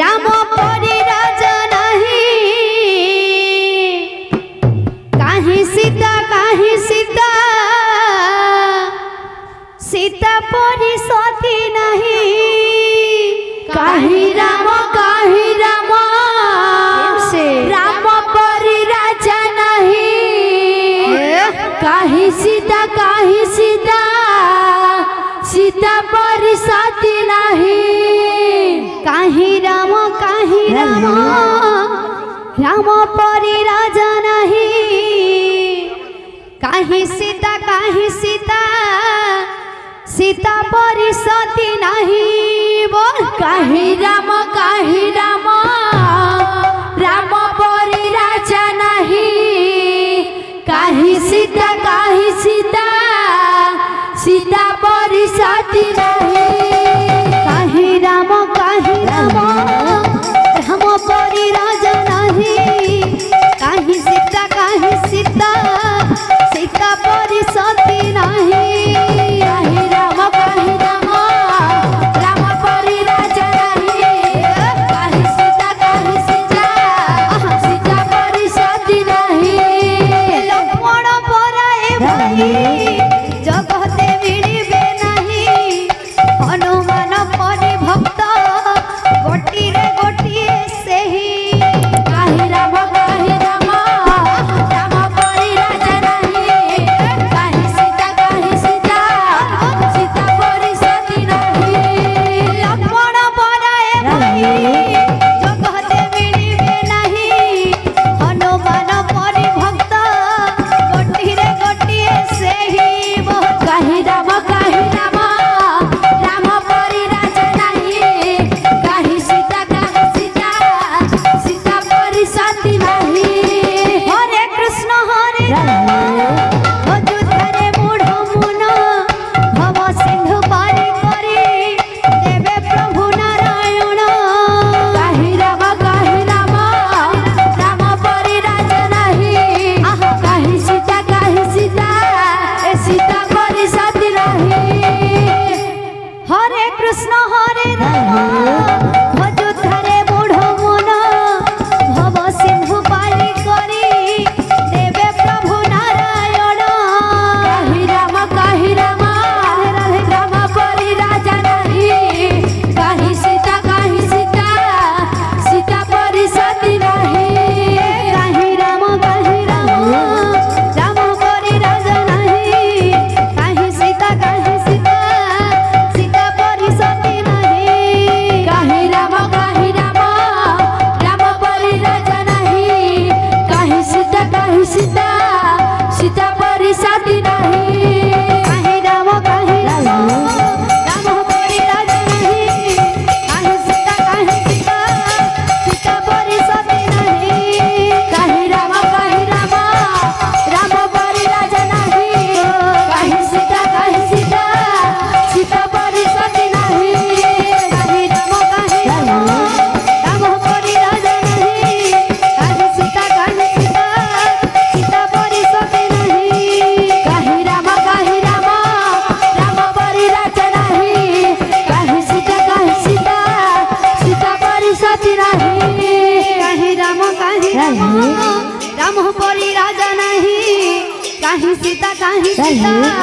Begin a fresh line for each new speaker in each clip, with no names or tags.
राम परी राजा नहीं काहे सीता सीता परी सती नहीं काहे राम राम परी राजा नहीं काहे सीता सीता परी सती नहीं काहे राम राम परी राजा नहीं काहे सीता सीता परी सती नहीं बोल काहे राम राम परी राजा नहीं काहे सीता सीता परी सती नहीं काहे राम राम परी राजा नहीं काहे सीता सीता परी सती नहीं काहे राम राम परी राजा नहीं काहे सीता सीता परी सती नहीं लक्ष्मण पराए भाई जगते मिलिबे नहीं हनुमान परी भक्त गोटिरे गोटिए सेही काहे राम राम परी राजा नहीं काहे सीता सीता परी सती नहीं लक्ष्मण पराए भाई जगते मिलिबे नहीं हनुमान परी भक्त गोटिरे गोटिए सेही काहे राम राम परी राजा नहीं काहे सीता सीता परी सती नहीं हरे कृष्ण हरे अयोध्यारे मूढ़ मुन भव सिंधु पारी करी देवे प्रभु नारायण काहे राम राम परी राजा नहीं काहे सीता सीता परी सती नहीं हरे कृष्ण हरे राम अयोध्यारे मूढ़ मुन भव सिंधु पारी करी देवे प्रभु नारायण काहे राम राम परी राजा नहीं काहे सीता सीता परी सती नहीं काहे राम राम परी राजा नहीं काहे सीता सीता परी सती नहीं काहे राम राम परी राजा नहीं काहे सीता सीता परी सती नहीं काहे राम राम परी राजा नहीं काहे सीता सीता परी सती नहीं काहे राम राम परी राजा नहीं काहे सीता सीता परी सती नहीं काहे राम राम परी राजा नहीं काहे सीता सीता परी सती नहीं काहे राम राम परी राजा नहीं काहे सीता सीता परी सती नहीं काहे राम राम परी राजा नहीं काहे सीता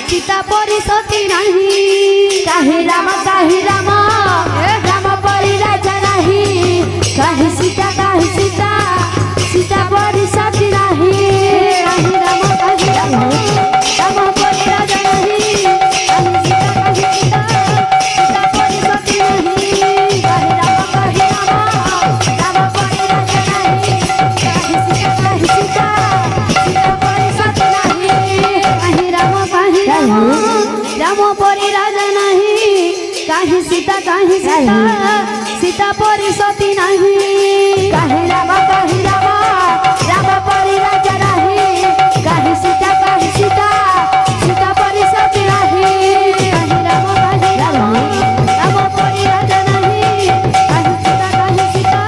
सीता परी सती नहीं काहे राम राम परी राजा नहीं काहे सीता सीता परी सती नहीं काहे राम राम परी राजा नहीं काहे सीता सीता परी सती नहीं काहे राम राम परी राजा नहीं काहे सीता सीता परी सती नहीं काहे राम राम परी राजा नहीं काहे सीता सीता परी सती नहीं काहे राम राम परी राजा नहीं काहे सीता सीता परी सती नहीं काहे राम राम परी राजा नहीं काहे सीता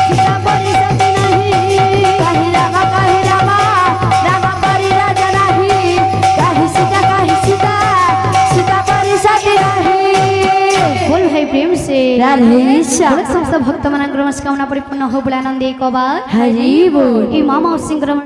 सीता परी सती नहीं काहे राम राम परी राजा नहीं काहे सीता सीता परी सती नहीं बोल जाए प्रेम से
राधे श्याम।
समस्त भक्त मनोकामना परिपूर्ण हो बुलानंद एक बार
हरि बोल।
मामा सिंह